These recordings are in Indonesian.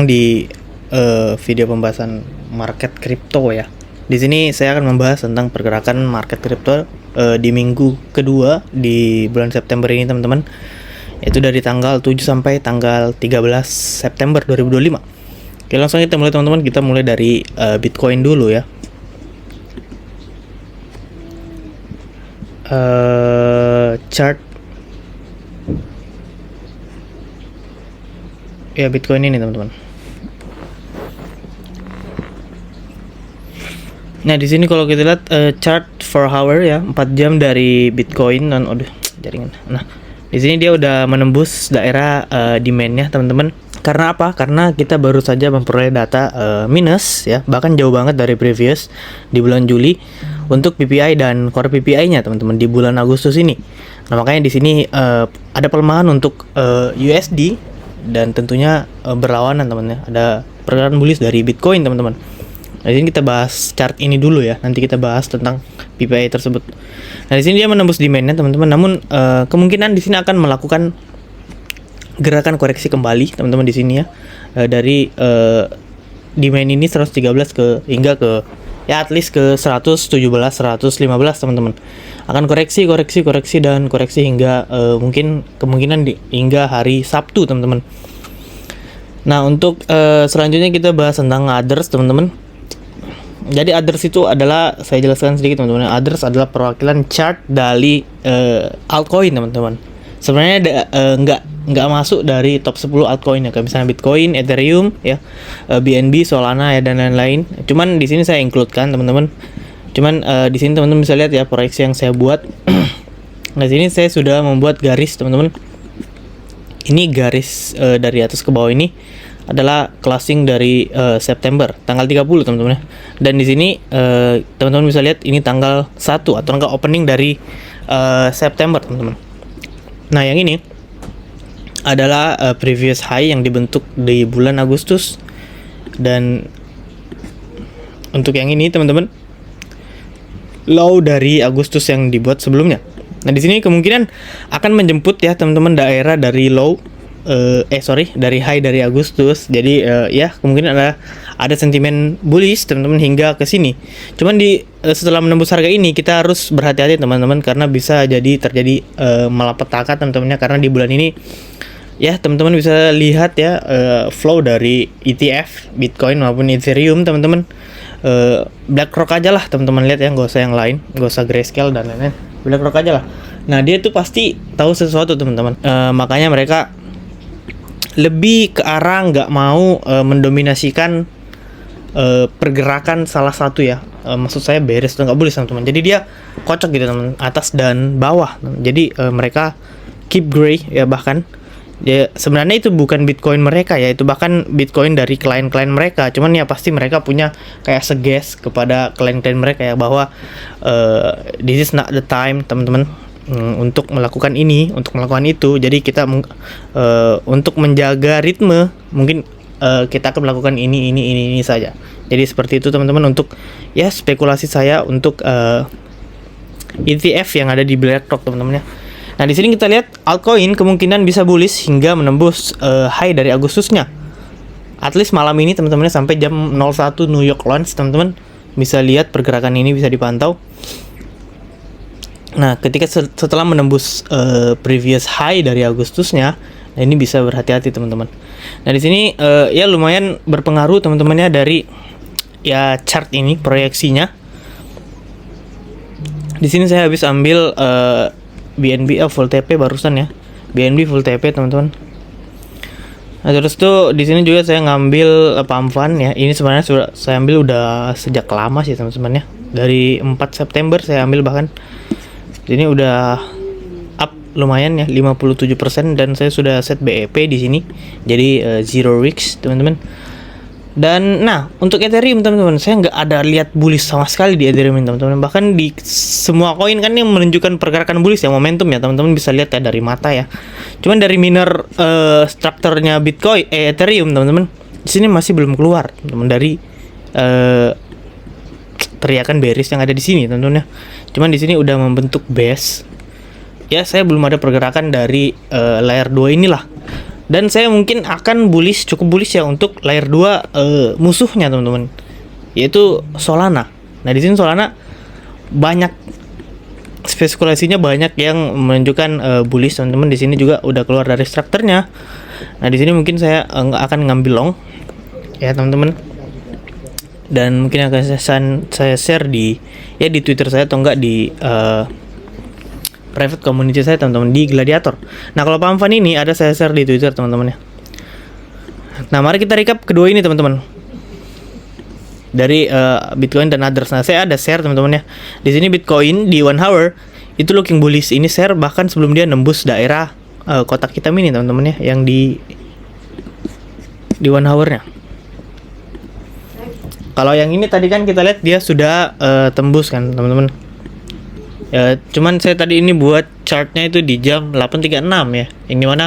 Di video pembahasan market kripto ya. Di sini saya akan membahas tentang pergerakan market kripto di minggu kedua di bulan September ini teman-teman. Itu dari tanggal 7 sampai tanggal 13 September 2025. Oke, langsung kita mulai teman-teman. Kita mulai dari Bitcoin dulu ya. Chart ya Bitcoin ini teman-teman. Nah, di sini kalau kita lihat chart 4 hour ya, 4 jam dari Bitcoin dan jaringan. Nah, di sini dia udah menembus daerah demand-nya, teman-teman. Karena apa? Karena kita baru saja memperoleh data minus ya, bahkan jauh banget dari previous di bulan Juli untuk PPI dan core PPI-nya, teman-teman, di bulan Agustus ini. Nah, makanya di sini ada pelemahan untuk USD dan tentunya berlawanan, teman-teman ya. Ada pergerakan bullish dari Bitcoin, teman-teman. Nah, di sini kita bahas chart ini dulu ya. Nanti kita bahas tentang PPI tersebut. Nah, di sini dia menembus demand-nya, teman-teman. Namun kemungkinan di sini akan melakukan gerakan koreksi kembali, teman-teman, di sini ya. Dari demand ini 113 hingga ke ya at least ke 117, 115, teman-teman. Akan koreksi dan koreksi hingga mungkin kemungkinan hingga hari Sabtu, teman-teman. Nah, untuk selanjutnya kita bahas tentang others, teman-teman. Jadi others itu adalah, saya jelaskan sedikit, teman-teman. Others adalah perwakilan chart dari altcoin, teman-teman. Sebenarnya nggak masuk dari top 10 altcoin ya, kayak misalnya Bitcoin, Ethereum ya, BNB, Solana ya, dan lain-lain. Cuman di sini saya include-kan, teman-teman. Cuman di sini teman-teman bisa lihat ya proyeksi yang saya buat. Nah, di sini saya sudah membuat garis, teman-teman. Ini garis dari atas ke bawah ini adalah closing dari September tanggal 30, teman-teman ya. Dan di sini teman-teman bisa lihat ini tanggal 1 atau tanggal opening dari September, teman-teman. Nah, yang ini adalah previous high yang dibentuk di bulan Agustus, dan untuk yang ini, teman-teman, low dari Agustus yang dibuat sebelumnya. Nah, di sini kemungkinan akan menjemput ya, teman-teman, daerah dari low dari high dari Agustus. Jadi ya kemungkinan ada sentimen bullish, teman-teman, hingga ke sini. Cuman setelah menembus harga ini kita harus berhati-hati, teman-teman, karena bisa jadi terjadi malapetaka, teman-teman ya. Karena di bulan ini ya, teman-teman bisa lihat ya flow dari ETF Bitcoin maupun Ethereum, teman-teman. BlackRock aja lah, teman-teman, lihat ya, nggak usah yang lain, nggak usah Grayscale dan lain-lain. BlackRock aja lah. Nah, dia tuh pasti tahu sesuatu, teman-teman. Makanya mereka lebih ke arah nggak mau mendominasikan pergerakan salah satu ya. Maksud saya bearish tuh nggak boleh, teman-teman. Jadi dia kocok gitu, teman, atas dan bawah. Jadi mereka keep gray ya, bahkan ya sebenarnya itu bukan Bitcoin mereka ya, itu bahkan Bitcoin dari klien-klien mereka. Cuman ya pasti mereka punya kayak seges kepada klien-klien mereka ya, bahwa this is not the time, teman-teman, untuk melakukan ini, untuk melakukan itu. Jadi kita untuk menjaga ritme mungkin kita akan melakukan ini saja. Jadi seperti itu, teman-teman, untuk ya spekulasi saya untuk ETF yang ada di BlackRock, teman-teman ya. Nah, di sini kita lihat altcoin kemungkinan bisa bullish hingga menembus high dari Agustusnya. At least malam ini, teman-teman, sampai jam 01 New York launch, teman-teman bisa lihat pergerakan ini bisa dipantau. Nah, ketika setelah menembus previous high dari Agustusnya, nah ini bisa berhati-hati, teman-teman. Nah, di sini ya lumayan berpengaruh, teman-teman ya, dari ya chart ini proyeksinya. Di sini saya habis ambil BNB full TP barusan ya. BNB full TP, teman-teman. Nah, terus tuh di sini juga saya ngambil pump fund ya. Ini sebenarnya sudah saya ambil udah sejak lama sih, teman-teman ya. Dari 4 September saya ambil, bahkan ini udah up lumayan ya, 57%, dan saya sudah set BEP di sini. Jadi zero risk, teman-teman. Dan nah, untuk Ethereum, teman-teman, saya nggak ada lihat bullish sama sekali di Ethereum, teman-teman. Bahkan di semua koin kan yang menunjukkan pergerakan bullish ya, momentum ya, teman-teman bisa lihat ya dari mata ya. Cuman dari miner strukturnya Bitcoin Ethereum, teman-teman, di sini masih belum keluar, teman-teman, dari teriakan bearish yang ada di sini, teman-teman ya. Cuman di sini udah membentuk base. Ya, saya belum ada pergerakan dari layer 2 inilah. Dan saya mungkin akan cukup bullish ya untuk layer 2 musuhnya teman-teman, yaitu Solana. Nah, di sini Solana banyak spekulasinya, banyak yang menunjukkan bullish teman-teman. Di sini juga udah keluar dari strukturnya. Nah, di sini mungkin saya akan ngambil long ya teman-teman. Dan mungkin akan saya share di Twitter saya atau enggak di private community saya teman-teman di Gladiator. Nah, kalau paham fan ini ada saya share di Twitter teman-teman ya. Nah, mari kita recap kedua ini teman-teman. Dari Bitcoin dan others. Nah, saya ada share teman-teman ya. Di sini Bitcoin di 1 hour itu looking bullish. Ini share bahkan sebelum dia nembus daerah kotak hitam ini teman-teman ya, yang di 1 hour-nya. Kalau yang ini tadi kan kita lihat dia sudah tembus kan teman-teman. Ya, cuman saya tadi ini buat chartnya itu di jam 8.36 ya. Yang dimana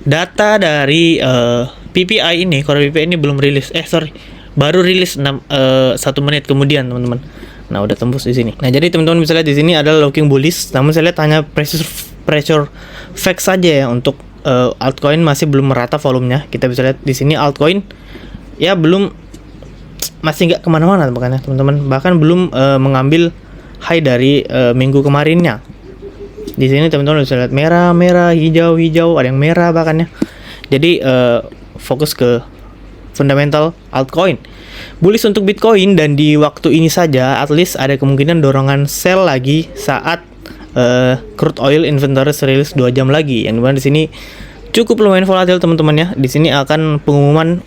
data dari PPI ini, Core PPI ini belum rilis. Baru rilis 1 menit kemudian teman-teman. Nah, udah tembus di sini. Nah, jadi teman-teman bisa lihat di sini adalah looking bullish. Namun saya lihat hanya pressure fake saja ya untuk altcoin, masih belum merata volumenya. Kita bisa lihat di sini altcoin ya masih nggak kemana-mana makanya teman-teman, bahkan belum mengambil high dari minggu kemarinnya. Di sini teman-teman bisa lihat merah, hijau, ada yang merah bahkan ya. Jadi fokus ke fundamental altcoin. Bullish untuk Bitcoin, dan di waktu ini saja at least ada kemungkinan dorongan sell lagi saat crude oil inventory rilis 2 jam lagi. Yang dimana di sini cukup lumayan volatil teman-teman ya. Di sini akan pengumuman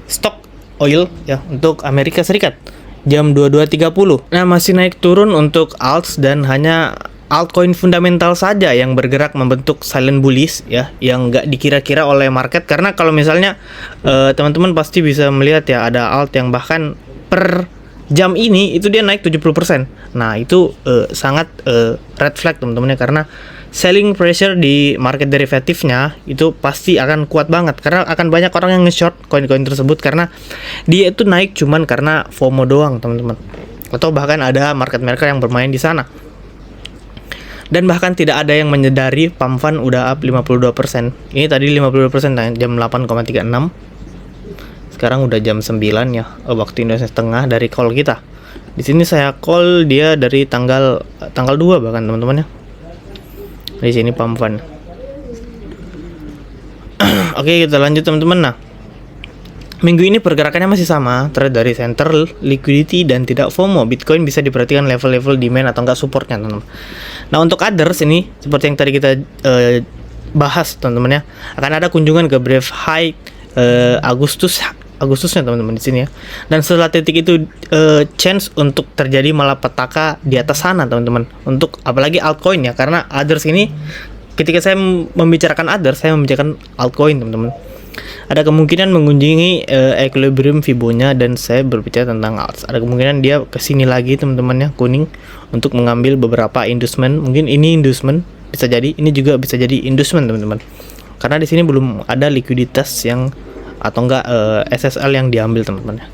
stok oil ya untuk Amerika Serikat jam 22.30. Nah, masih naik turun untuk alts, dan hanya altcoin fundamental saja yang bergerak membentuk silent bullish ya, yang nggak dikira-kira oleh market. Karena kalau misalnya teman-teman pasti bisa melihat ya, ada alt yang bahkan per jam ini itu dia naik 70%. Nah, itu sangat red flag teman-teman ya, karena selling pressure di market derivatifnya itu pasti akan kuat banget, karena akan banyak orang yang nge-short koin-koin tersebut karena dia itu naik cuman karena FOMO doang teman-teman, atau bahkan ada market maker yang bermain di sana. Dan bahkan tidak ada yang menyadari pump fund udah up 52%. Ini tadi 52% jam 8,36. Sekarang udah jam 9 ya, waktu Indonesia Tengah dari call kita. Di sini saya call dia dari tanggal 2 bahkan teman-teman ya. Di sini pump fund. Oke, kita lanjut teman-teman. Nah, minggu ini pergerakannya masih sama, trade dari center, liquidity, dan tidak FOMO. Bitcoin bisa diperhatikan level-level demand atau enggak supportnya teman-teman. Nah, untuk others ini seperti yang tadi kita bahas teman-teman ya, akan ada kunjungan ke Brave High Agustusnya teman-teman di sini ya. Dan setelah titik itu chance untuk terjadi malapetaka di atas sana teman-teman. Untuk apalagi altcoin ya, karena others ini ketika saya membicarakan others, saya membicarakan altcoin teman-teman. Ada kemungkinan mengunjungi equilibrium Fibo-nya, dan saya berbicara tentang alts. Ada kemungkinan dia kesini lagi teman-teman ya, kuning, untuk mengambil beberapa inducement. Mungkin ini inducement bisa jadi, ini juga bisa jadi inducement teman-teman. Karena di sini belum ada likuiditas yang atau enggak SSL yang diambil teman-teman.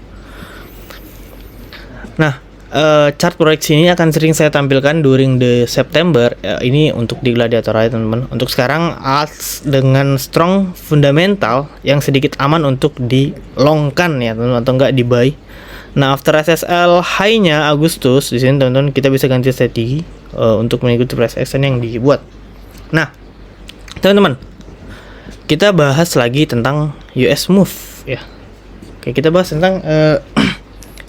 Nah, chart proyeksi ini akan sering saya tampilkan during the September ini untuk di Gladiator aja teman-teman. Untuk sekarang alts dengan strong fundamental yang sedikit aman untuk di longkan ya teman-teman, atau enggak di buy. Nah, after SSL high-nya Agustus di sini teman-teman, kita bisa ganti strategi untuk mengikuti price action yang dibuat. Nah, teman-teman, kita bahas lagi tentang US move ya. Oke, kita bahas tentang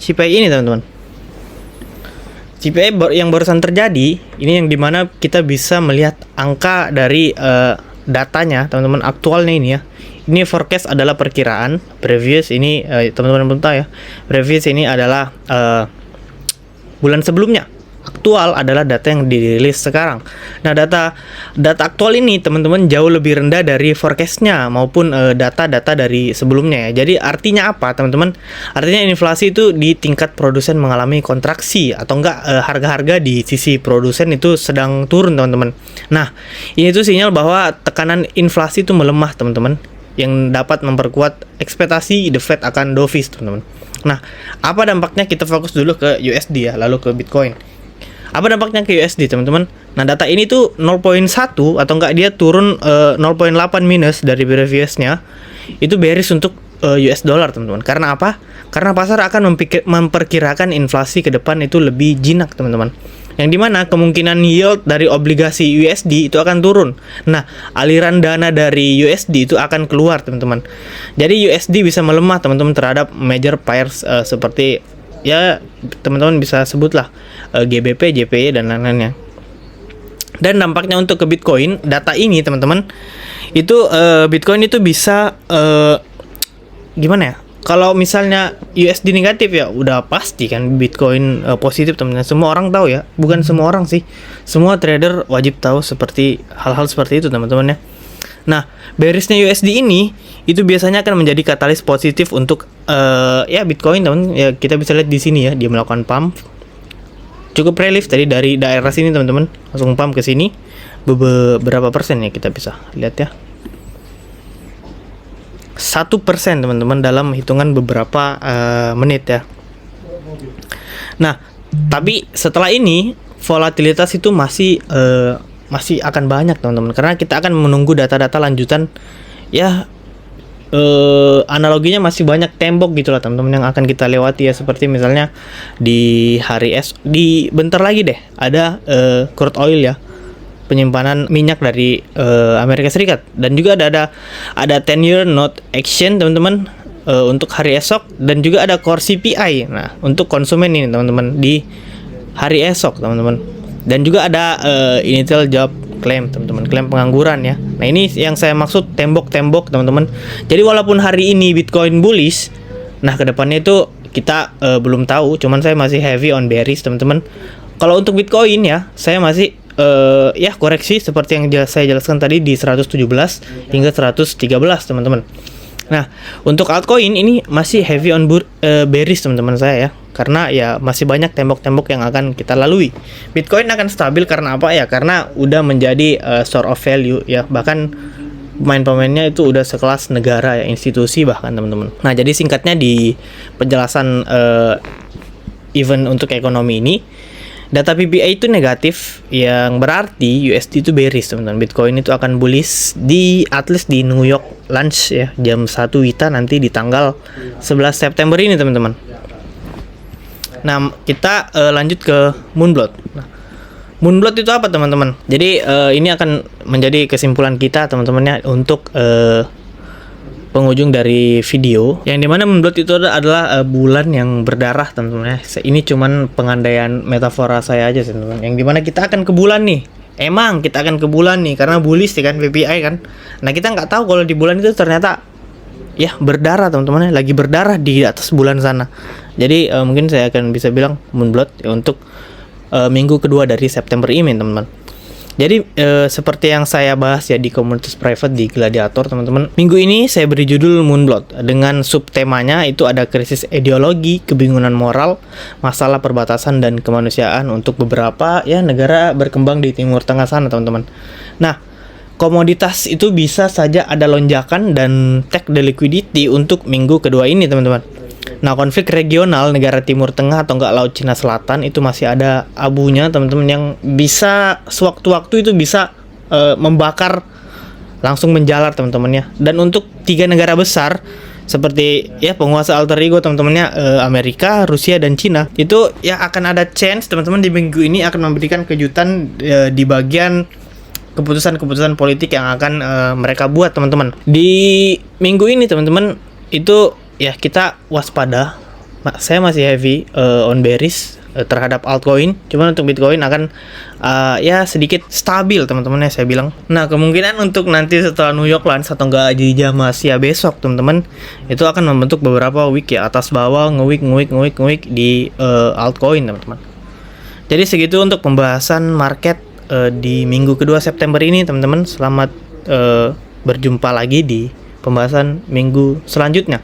CPI ini teman-teman. CPI yang barusan terjadi ini, yang dimana kita bisa melihat angka dari datanya teman-teman, aktualnya ini ya. Ini forecast adalah perkiraan, previous ini teman-teman belum tahu ya. Previous ini adalah bulan sebelumnya. Aktual adalah data yang dirilis sekarang. Nah, data aktual ini teman-teman jauh lebih rendah dari forecastnya maupun data-data dari sebelumnya ya. Jadi artinya apa teman-teman? Artinya inflasi itu di tingkat produsen mengalami kontraksi, atau enggak harga-harga di sisi produsen itu sedang turun teman-teman. Nah, ini tuh sinyal bahwa tekanan inflasi itu melemah teman-teman, yang dapat memperkuat ekspektasi the Fed akan dovish teman-teman. Nah, apa dampaknya? Kita fokus dulu ke USD ya, lalu ke Bitcoin. Apa dampaknya ke USD teman-teman? Nah, data ini tuh 0,1 atau enggak dia turun 0,8 minus dari previousnya. Itu bearish untuk US dollar, teman-teman. Karena apa? Karena pasar akan memperkirakan inflasi ke depan itu lebih jinak, teman-teman. Yang dimana kemungkinan yield dari obligasi USD itu akan turun. Nah, aliran dana dari USD itu akan keluar, teman-teman. Jadi USD bisa melemah, teman-teman, terhadap major pairs seperti ya teman-teman bisa sebutlah GBP, JPY dan lain-lainnya. Dan dampaknya untuk ke Bitcoin, data ini teman-teman itu Bitcoin itu bisa gimana ya? Kalau misalnya USD negatif ya udah pasti kan Bitcoin positif, teman-teman. Semua orang tahu ya, bukan semua orang sih. Semua trader wajib tahu seperti hal-hal seperti itu, teman-teman ya. Nah, bearishnya USD ini itu biasanya akan menjadi katalis positif untuk ya Bitcoin, teman. Ya kita bisa lihat di sini ya, dia melakukan pump. Cukup relief tadi dari daerah sini, teman-teman. Langsung pump ke sini. Beberapa persen ya kita bisa lihat ya. 1%, teman-teman, dalam hitungan beberapa menit ya. Nah, tapi setelah ini volatilitas itu masih akan banyak, teman-teman, karena kita akan menunggu data-data lanjutan ya. Analoginya masih banyak tembok gitulah, teman-teman, yang akan kita lewati ya, seperti misalnya di hari di bentar lagi deh ada crude oil ya, penyimpanan minyak dari Amerika Serikat, dan juga ada 10-year note action, teman-teman, untuk hari esok, dan juga ada core CPI. Nah, untuk konsumen ini, teman-teman, di hari esok, teman-teman. Dan juga ada initial job claim, teman-teman, klaim pengangguran ya. Nah, ini yang saya maksud tembok-tembok, teman-teman. Jadi walaupun hari ini Bitcoin bullish, nah kedepannya itu kita belum tahu. Cuman saya masih heavy on bearish, teman-teman. Kalau untuk Bitcoin ya, saya masih ya koreksi seperti yang saya jelaskan tadi di 117 hingga 113, teman-teman. Nah, untuk altcoin ini masih heavy on bearish, teman-teman saya ya. Karena ya masih banyak tembok-tembok yang akan kita lalui. Bitcoin akan stabil karena apa ya? Karena udah menjadi store of value ya. Bahkan pemain-pemainnya itu udah sekelas negara ya, institusi bahkan, teman-teman. Nah, jadi singkatnya di penjelasan event untuk ekonomi ini, data PPI itu negatif, yang berarti USD itu bearish, teman-teman. Bitcoin itu akan bullish di at least di New York lunch ya, jam 1 WITA nanti di tanggal 11 September ini, teman-teman. Nah, kita lanjut ke Moonblot. Nah, Moonblot itu apa, teman-teman? Jadi ini akan menjadi kesimpulan kita, teman-teman ya, untuk penghujung dari video, yang dimana Moonblot itu adalah bulan yang berdarah, teman-teman ya. Ini cuman pengandaian metafora saya aja sih, teman-teman. Yang dimana kita akan ke bulan nih. Emang kita akan ke bulan nih karena bullish ya kan, PPI kan. Nah, kita nggak tahu kalau di bulan itu ternyata ya berdarah, teman-teman ya, lagi berdarah di atas bulan sana. Jadi mungkin saya akan bisa bilang Moonblot ya, untuk minggu kedua dari September ini, teman-teman. Jadi seperti yang saya bahas ya di komunitas private di Gladiator, teman-teman. Minggu ini saya beri judul Moonblot dengan subtemanya itu ada krisis ideologi, kebingungan moral, masalah perbatasan dan kemanusiaan untuk beberapa ya negara berkembang di Timur Tengah sana, teman-teman. Nah, komoditas itu bisa saja ada lonjakan dan take the liquidity untuk minggu kedua ini, teman-teman. Nah, konflik regional negara Timur Tengah atau enggak Laut Cina Selatan itu masih ada abunya, teman-teman, yang bisa sewaktu-waktu itu bisa membakar, langsung menjalar, teman-teman ya. Dan untuk 3 negara besar seperti ya penguasa alter ego, teman-temannya, Amerika, Rusia dan Cina, itu ya akan ada chance, teman-teman, di minggu ini akan memberikan kejutan di bagian keputusan-keputusan politik yang akan mereka buat, teman-teman. Di minggu ini, teman-teman, itu ya kita waspada. Saya masih heavy on bearish terhadap altcoin. Cuman untuk Bitcoin akan ya sedikit stabil, teman-teman ya, saya bilang. Nah, kemungkinan untuk nanti setelah New York Lunch atau enggak di jam Asia besok, teman-teman, itu akan membentuk beberapa wick ya, atas bawah, nge-wick di altcoin, teman-teman. Jadi segitu untuk pembahasan market di minggu kedua September ini, teman-teman. Selamat berjumpa lagi di pembahasan minggu selanjutnya.